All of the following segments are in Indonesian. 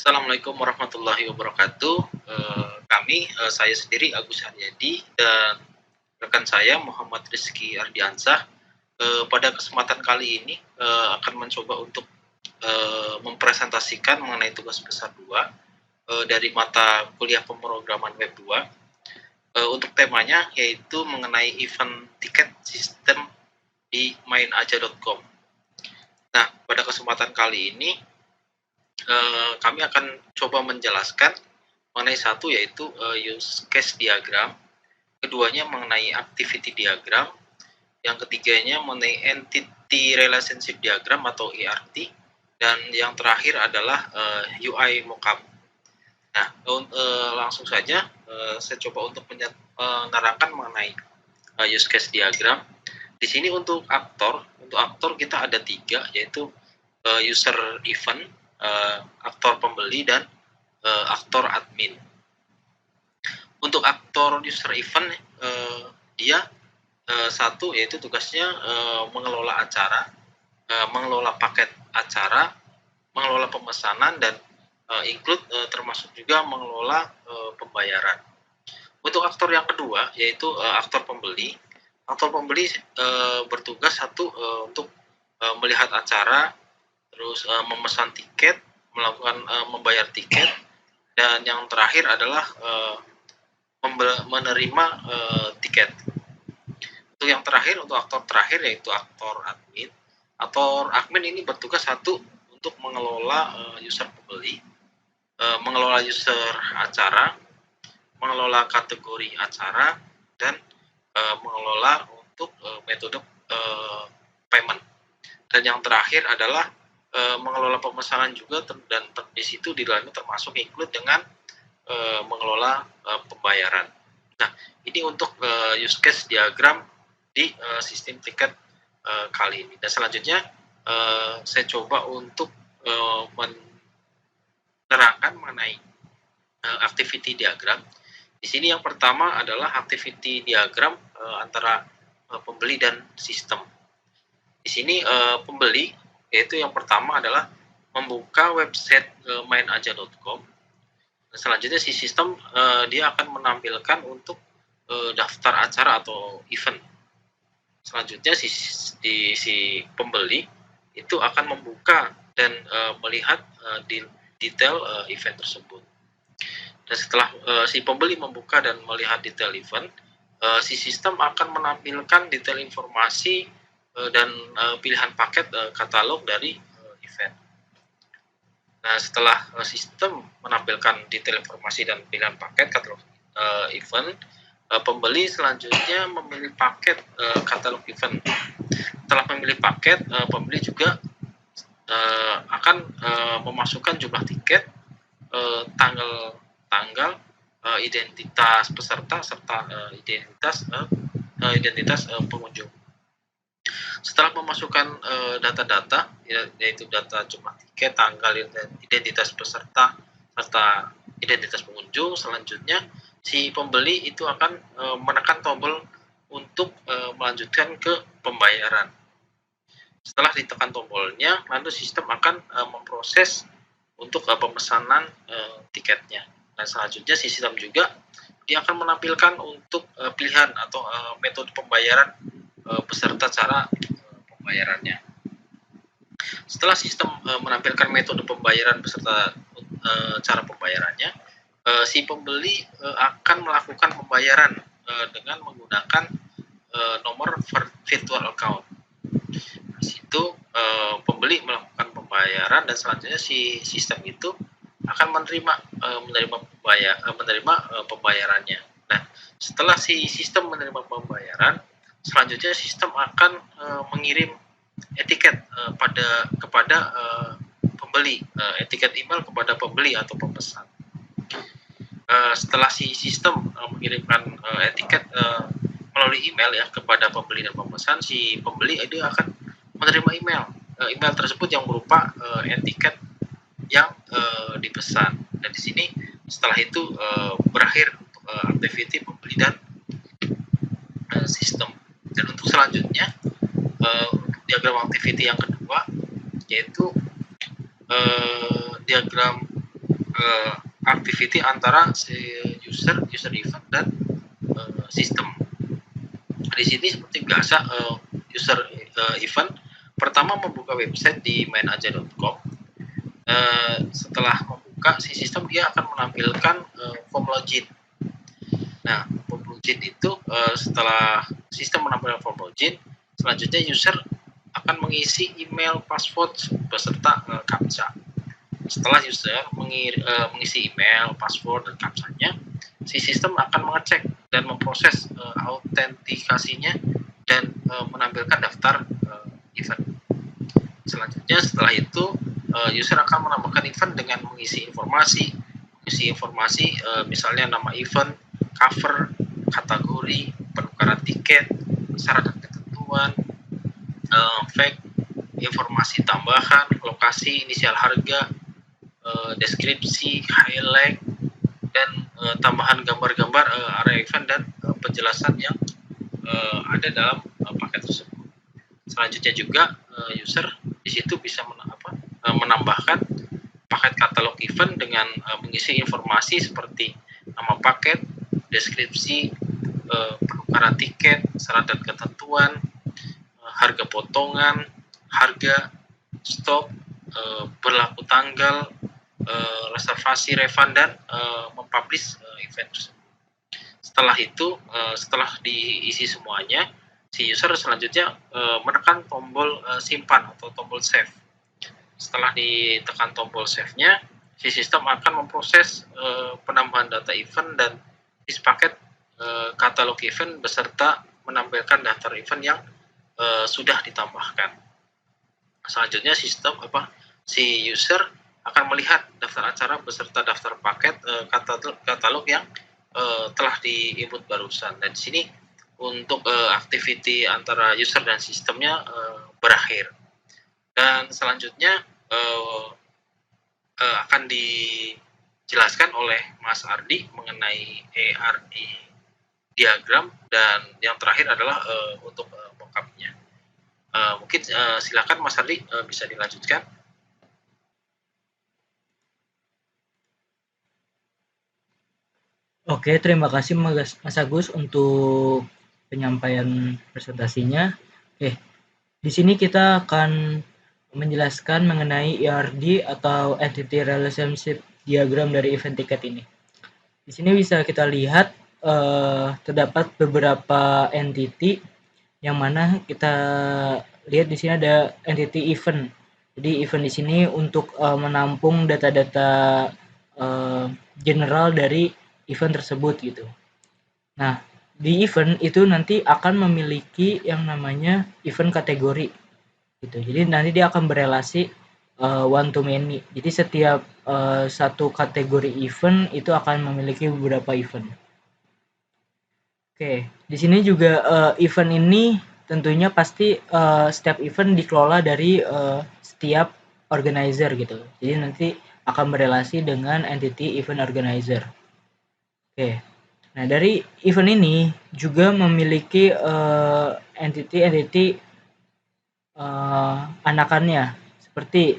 Assalamualaikum warahmatullahi wabarakatuh. Saya sendiri Agus Haryadi dan rekan saya Muhammad Rizky Ardiansah. Pada kesempatan kali ini akan mencoba untuk mempresentasikan mengenai tugas besar 2 dari mata kuliah pemrograman web 2. Untuk temanya yaitu mengenai event tiket sistem di mainaja.com. Nah, pada kesempatan kali ini kami akan coba menjelaskan mengenai satu yaitu use case diagram, keduanya mengenai activity diagram, yang ketiganya mengenai entity relationship diagram atau ERT, dan yang terakhir adalah UI mockup. Nah, langsung saja saya coba untuk menerangkan mengenai use case diagram. Di sini untuk aktor kita ada 3, yaitu user event, aktor pembeli, dan aktor admin. Untuk aktor user event, dia satu yaitu tugasnya mengelola acara, mengelola paket acara, mengelola pemesanan, dan include termasuk juga mengelola pembayaran. Untuk aktor yang kedua yaitu aktor pembeli. Aktor pembeli bertugas satu untuk melihat acara, terus memesan tiket, melakukan membayar tiket, dan yang terakhir adalah menerima tiket. Untuk yang terakhir, untuk aktor terakhir yaitu aktor admin. Aktor admin ini bertugas satu untuk mengelola user pembeli, mengelola user acara, mengelola kategori acara, dan mengelola untuk metode payment. Dan yang terakhir adalah mengelola pemesanan juga, dan di situ di dalamnya termasuk include dengan mengelola pembayaran. Nah, ini untuk use case diagram di sistem tiket kali ini. Dan selanjutnya saya coba untuk menerangkan mengenai activity diagram. Di sini yang pertama adalah activity diagram antara pembeli dan sistem. Di sini pembeli, yaitu yang pertama adalah membuka website mainaja.com. Selanjutnya si sistem dia akan menampilkan untuk daftar acara atau event. Selanjutnya si pembeli itu akan membuka dan melihat detail event tersebut. Dan setelah si pembeli membuka dan melihat detail event, si sistem akan menampilkan detail informasi dan pilihan paket katalog dari event. Nah, setelah sistem menampilkan detail informasi dan pilihan paket katalog event, pembeli selanjutnya memilih paket katalog event. Setelah memilih paket, pembeli juga akan memasukkan jumlah tiket, tanggal, identitas peserta, serta identitas pengunjung. Setelah memasukkan data-data, yaitu data jumlah tiket, tanggal, identitas peserta, serta identitas pengunjung, selanjutnya si pembeli itu akan menekan tombol untuk melanjutkan ke pembayaran. Setelah ditekan tombolnya, lalu sistem akan memproses untuk pemesanan tiketnya. Dan selanjutnya sistem juga dia akan menampilkan untuk pilihan atau metode pembayaran beserta cara pembayarannya. Setelah sistem menampilkan metode pembayaran beserta cara pembayarannya, si pembeli akan melakukan pembayaran dengan menggunakan nomor virtual account. Di situ pembeli melakukan pembayaran dan selanjutnya si sistem itu akan menerima pembayarannya. Nah, setelah si sistem menerima pembayaran, selanjutnya sistem akan mengirim etiket kepada pembeli, etiket email kepada pembeli atau pemesan. Setelah si sistem mengirimkan etiket melalui email ya kepada pembeli dan pemesan, si pembeli itu akan menerima email tersebut yang berupa etiket yang dipesan. Dan di sini setelah itu berakhir untuk activity pembeli dan sistem. Dan untuk selanjutnya diagram activity yang kedua yaitu diagram activity antara si user event dan sistem. Di sini seperti biasa user event pertama membuka website di mainaja.com. Setelah membuka si sistem dia akan menampilkan form login. Nah, form login itu setelah sistem menampilkan form login, selanjutnya user akan mengisi email, password beserta captcha. Setelah user mengisi email, password, dan captcha-nya, si sistem akan mengecek dan memproses autentikasinya dan menampilkan daftar event. Selanjutnya setelah itu user akan menambahkan event dengan mengisi informasi misalnya nama event, cover, kategori, penukaran tiket, syarat dan ketentuan, fact, informasi tambahan, lokasi, inisial harga, deskripsi, highlight, dan tambahan gambar-gambar area event dan penjelasan yang ada dalam paket tersebut. Selanjutnya juga user di situ bisa menambahkan paket katalog event dengan mengisi informasi seperti nama paket, deskripsi, penukaran tiket, syarat dan ketentuan, harga potongan, harga, stok, berlaku tanggal, reservasi, refund, dan mempublish event tersebut. Setelah itu, setelah diisi semuanya, si user selanjutnya menekan tombol simpan atau tombol save. Setelah ditekan tombol save-nya, si sistem akan memproses penambahan data event dan isi paket katalog event beserta menampilkan daftar event yang sudah ditambahkan. Selanjutnya si user akan melihat daftar acara beserta daftar paket katalog yang telah di-input barusan. Dan di sini untuk activity antara user dan sistemnya berakhir. Dan selanjutnya akan dijelaskan oleh Mas Ardi mengenai ARD diagram, dan yang terakhir adalah untuk mock-up-nya. Mungkin silakan Mas Ardi bisa dilanjutkan. Oke, terima kasih Mas Agus untuk penyampaian presentasinya. Oke, di sini kita akan menjelaskan mengenai ERD atau Entity Relationship Diagram dari event tiket ini. Di sini bisa kita lihat terdapat beberapa entity yang mana kita lihat di sini ada entity event. Jadi event di sini untuk menampung data-data general dari event tersebut gitu. Nah, di event itu nanti akan memiliki yang namanya event kategori gitu. Jadi nanti dia akan berelasi one to many. Jadi setiap satu kategori event itu akan memiliki beberapa event. Oke, di sini juga event ini tentunya pasti setiap event dikelola dari setiap organizer gitu. Jadi nanti akan berelasi dengan entity event organizer. Oke, nah dari event ini juga memiliki entity anakannya seperti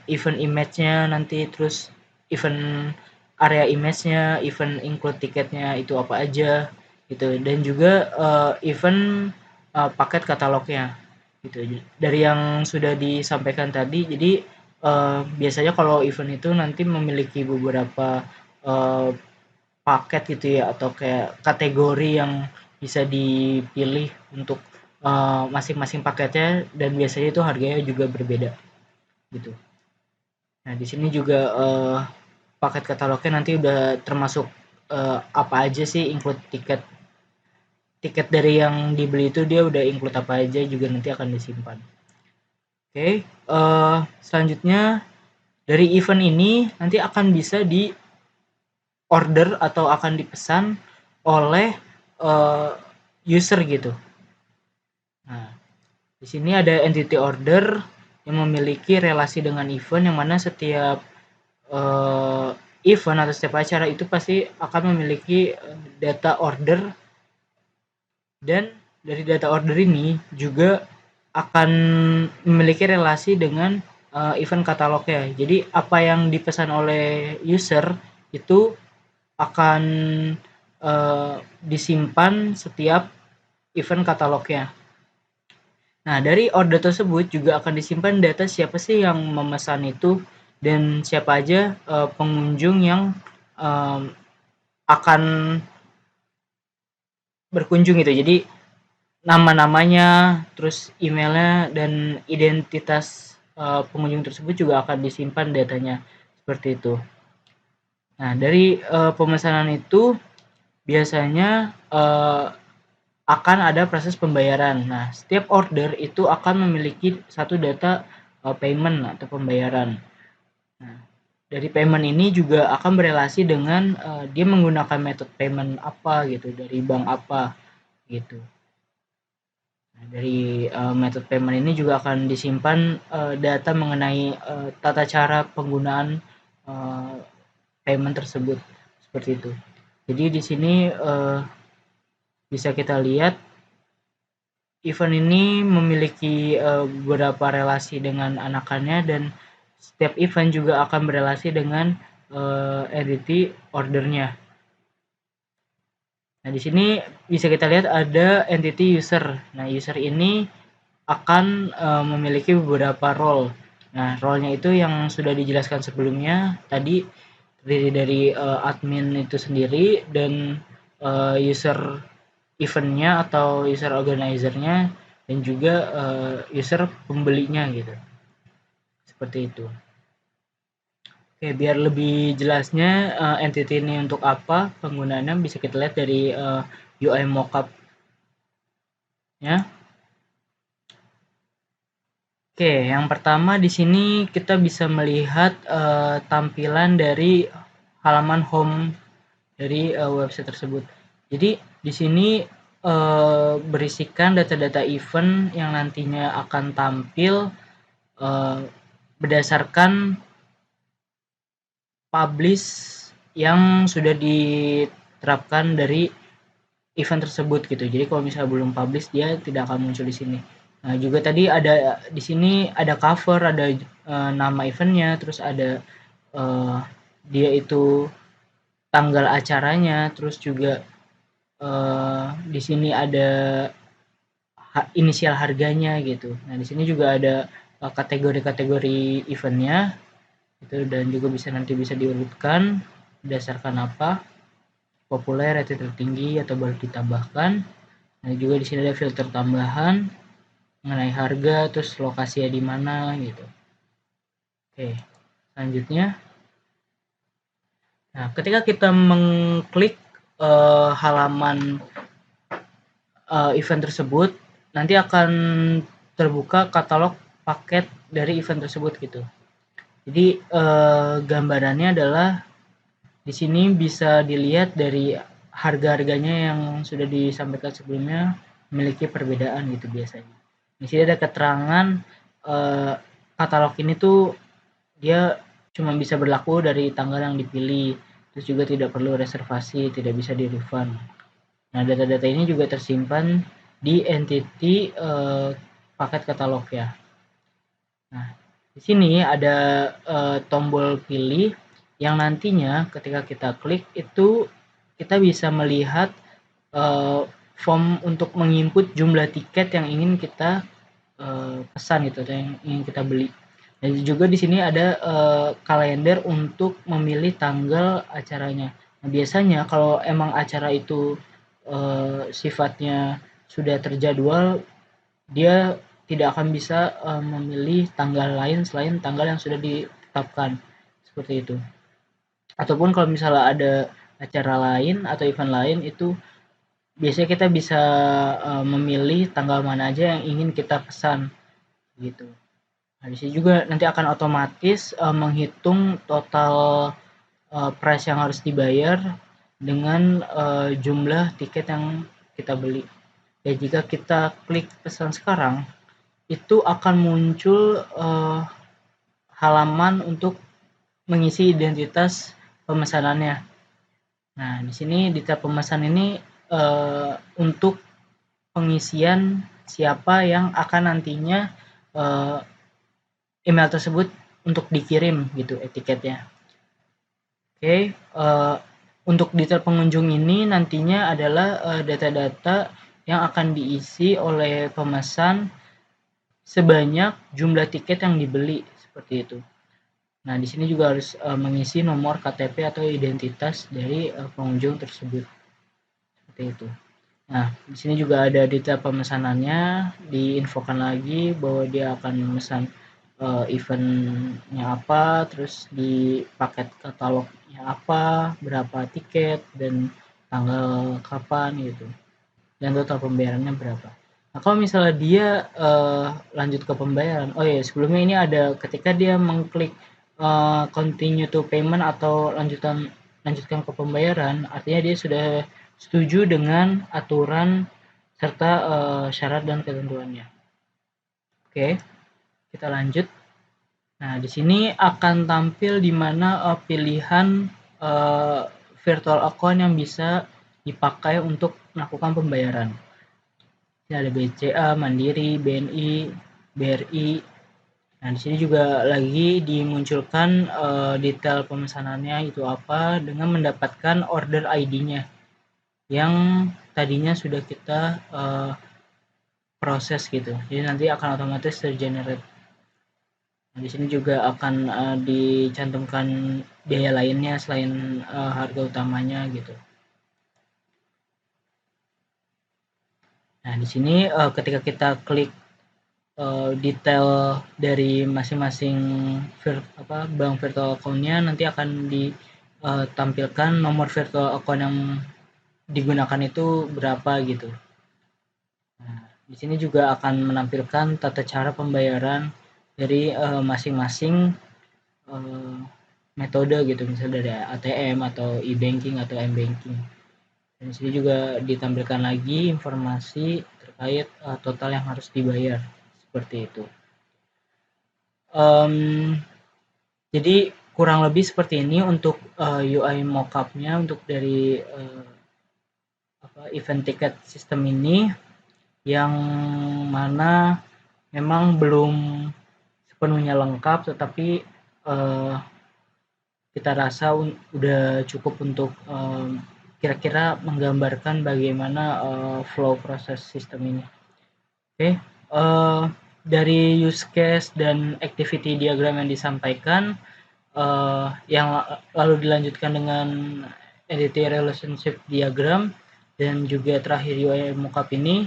event image-nya nanti, terus event area image-nya, event include tiketnya itu apa aja gitu, dan juga event paket katalognya gitu. Dari yang sudah disampaikan tadi, jadi biasanya kalau event itu nanti memiliki beberapa paket gitu ya, atau kayak kategori yang bisa dipilih untuk masing-masing paketnya, dan biasanya itu harganya juga berbeda gitu. Nah di sini juga paket katalognya nanti udah termasuk apa aja sih, include tiket dari yang dibeli itu dia udah include apa aja juga nanti akan disimpan. Oke, selanjutnya dari event ini nanti akan bisa di order atau akan dipesan oleh user gitu. Nah, di sini ada entity order yang memiliki relasi dengan event, yang mana setiap event atau setiap acara itu pasti akan memiliki data order, dan dari data order ini juga akan memiliki relasi dengan event katalognya. Jadi apa yang dipesan oleh user itu akan disimpan setiap event katalognya. Nah, dari order tersebut juga akan disimpan data siapa sih yang memesan itu dan siapa aja pengunjung yang akan berkunjung gitu. Jadi nama-namanya, terus emailnya dan identitas pengunjung tersebut juga akan disimpan datanya seperti itu. Nah, dari pemesanan itu biasanya akan ada proses pembayaran. Nah, setiap order itu akan memiliki satu data payment atau pembayaran. Nah, dari payment ini juga akan berelasi dengan dia menggunakan metode payment apa gitu, dari bank apa gitu. Nah, dari metode payment ini juga akan disimpan data mengenai tata cara penggunaan payment tersebut seperti itu. Jadi di sini bisa kita lihat event ini memiliki beberapa relasi dengan anakannya dan setiap event juga akan berelasi dengan entity ordernya. Nah, di sini bisa kita lihat ada entity user. Nah, user ini akan memiliki beberapa role. Nah, role-nya itu yang sudah dijelaskan sebelumnya tadi, terdiri dari admin itu sendiri dan user eventnya atau user organizer-nya dan juga user pembelinya gitu. Seperti itu. Oke, biar lebih jelasnya entity ini untuk apa penggunaannya bisa kita lihat dari UI mockup-nya. Oke, yang pertama di sini kita bisa melihat tampilan dari halaman home dari website tersebut. Jadi di sini berisikan data-data event yang nantinya akan tampil berdasarkan publish yang sudah diterapkan dari event tersebut gitu. Jadi kalau misalnya belum publish dia tidak akan muncul di sini. Nah, juga tadi ada di sini ada cover, ada nama eventnya, terus ada dia itu tanggal acaranya, terus juga di sini ada inisial harganya gitu. Nah, di sini juga ada kategori-kategori eventnya itu dan juga nanti bisa diurutkan berdasarkan apa populer, rating tertinggi atau baru ditambahkan. Nah, juga di sini ada filter tambahan mengenai harga, terus lokasinya di mana gitu. Oke, selanjutnya. Nah, ketika kita mengklik halaman event tersebut, nanti akan terbuka katalog paket dari event tersebut gitu. Jadi gambarannya adalah di sini bisa dilihat dari harga-harganya yang sudah disampaikan sebelumnya memiliki perbedaan gitu biasanya. Di sini ada keterangan katalog ini tuh dia cuma bisa berlaku dari tanggal yang dipilih, terus juga tidak perlu reservasi, tidak bisa di-refund. Nah, data-data ini juga tersimpan di entity paket katalog ya. Nah, di sini ada tombol pilih yang nantinya ketika kita klik itu kita bisa melihat form untuk menginput jumlah tiket yang ingin kita pesan gitu atau yang ingin kita beli. Dan juga di sini ada kalender untuk memilih tanggal acaranya. Nah, biasanya kalau emang acara itu sifatnya sudah terjadwal, dia tidak akan bisa memilih tanggal lain selain tanggal yang sudah ditetapkan seperti itu. Ataupun kalau misalnya ada acara lain atau event lain itu biasanya kita bisa memilih tanggal mana aja yang ingin kita pesan gitu. Nah, di sini juga nanti akan otomatis menghitung total price yang harus dibayar dengan jumlah tiket yang kita beli. Dan jika kita klik pesan sekarang, itu akan muncul halaman untuk mengisi identitas pemesanannya. Nah, di sini di tab pemesan ini untuk pengisian siapa yang akan nantinya email tersebut untuk dikirim gitu etiketnya. Oke, untuk detail pengunjung ini nantinya adalah data-data yang akan diisi oleh pemesan sebanyak jumlah tiket yang dibeli seperti itu. Nah, di sini juga harus mengisi nomor KTP atau identitas dari pengunjung tersebut. Seperti itu. Nah, di sini juga ada detail pemesanannya, diinfokan lagi bahwa dia akan memesan eventnya apa, terus di paket katalognya apa, berapa tiket, dan tanggal kapan gitu. Dan total pembayarannya berapa. Nah, kalau misalnya dia lanjut ke pembayaran, oh ya sebelumnya ini ada ketika dia mengklik continue to payment atau lanjutkan ke pembayaran, artinya dia sudah setuju dengan aturan serta syarat dan ketentuannya. Oke, kita lanjut. Nah, di sini akan tampil di mana pilihan virtual account yang bisa dipakai untuk melakukan pembayaran. Ini ada BCA, Mandiri, BNI, BRI. Nah, di sini juga lagi dimunculkan detail pemesanannya itu apa dengan mendapatkan order ID-nya yang tadinya sudah kita proses gitu. Jadi nanti akan otomatis tergenerate. Nah, di sini juga akan dicantumkan biaya lainnya selain harga utamanya gitu. Nah, di sini ketika kita klik detail dari masing-masing bank virtual account-nya, nanti akan ditampilkan nomor virtual account yang digunakan itu berapa gitu. Nah, di sini juga akan menampilkan tata cara pembayaran dari masing-masing metode gitu, misalnya dari ATM atau e-banking atau m-banking. Dan di sini juga ditampilkan lagi informasi terkait total yang harus dibayar seperti itu. Jadi kurang lebih seperti ini untuk UI mockup-nya untuk dari event ticket system ini, yang mana memang belum sepenuhnya lengkap, tetapi kita rasa udah cukup untuk kira-kira menggambarkan bagaimana flow proses sistem ini. Oke, dari use case dan activity diagram yang disampaikan, yang lalu dilanjutkan dengan entity relationship diagram dan juga terakhir UI mockup ini,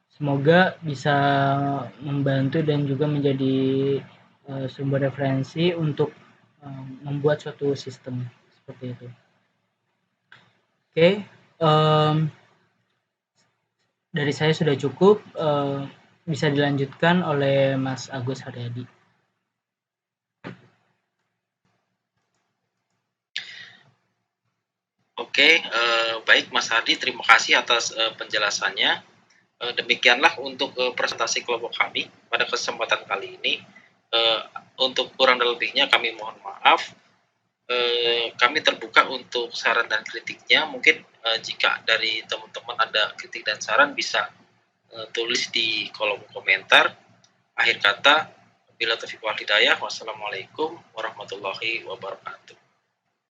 semoga bisa membantu dan juga menjadi sumber referensi untuk membuat suatu sistem seperti itu. Oke, dari saya sudah cukup, bisa dilanjutkan oleh Mas Agus Haryadi. Oke, baik Mas Hardi, terima kasih atas penjelasannya. Demikianlah untuk presentasi kelompok kami pada kesempatan kali ini. Untuk kurang dan lebihnya kami mohon maaf. Kami terbuka untuk saran dan kritiknya. Mungkin jika dari teman-teman ada kritik dan saran bisa tulis di kolom komentar. Akhir kata, bila taufiq wal hidayah, wassalamualaikum warahmatullahi wabarakatuh.